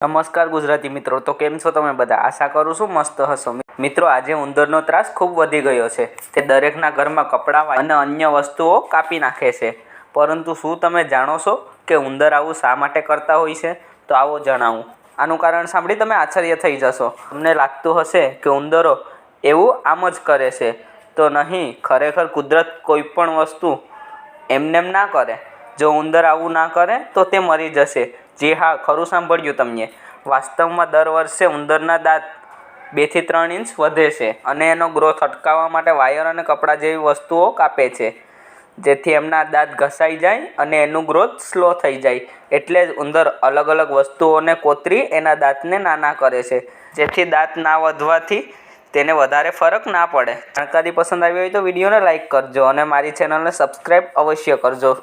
નમસ્કાર ગુજરાતી મિત્રો, તો કેમ છો તમે બધા? આશા કરું છું મસ્ત હશો. મિત્રો, આજે ઉંદરનો ત્રાસ ખૂબ વધી ગયો છે. તે દરેકના ઘરમાં કપડાં અને અન્ય વસ્તુઓ કાપી નાખે છે. પરંતુ શું તમે જાણો છો કે ઉંદર આવું શા માટે કરતા હોય છે? તો આવો જણાવું. આનું કારણ સાંભળી તમે આશ્ચર્ય થઈ જશો. તમને લાગતું હશે કે ઉંદરો એવું આમ જ કરે છે, તો નહીં. ખરેખર કુદરત કોઈ પણ વસ્તુ એમનેમ ના કરે. જો ઉંદર આવું ના કરે તો તે મરી જશે. જી હા, ખરું સાંભળ્યું તમને. વાસ્તવમાં દર વર્ષે ઉંદરના દાંત 2 થી 3 ઇંચ વધે છે અને એનો ગ્રોથ અટકાવવા માટે વાયર અને કપડાં જેવી વસ્તુઓ કાપે છે, જેથી એમના દાંત ઘસાઈ જાય અને એનું ગ્રોથ સ્લો થઈ જાય. એટલે જ ઉંદર અલગ અલગ વસ્તુઓને કોતરી એના દાંતને નાના કરે છે, જેથી દાંત ના વધવાથી તેને વધારે ફરક ના પડે. જાણકારી પસંદ આવી હોય તો વિડીયોને લાઇક કરજો અને મારી ચેનલને સબસ્ક્રાઈબ અવશ્ય કરજો.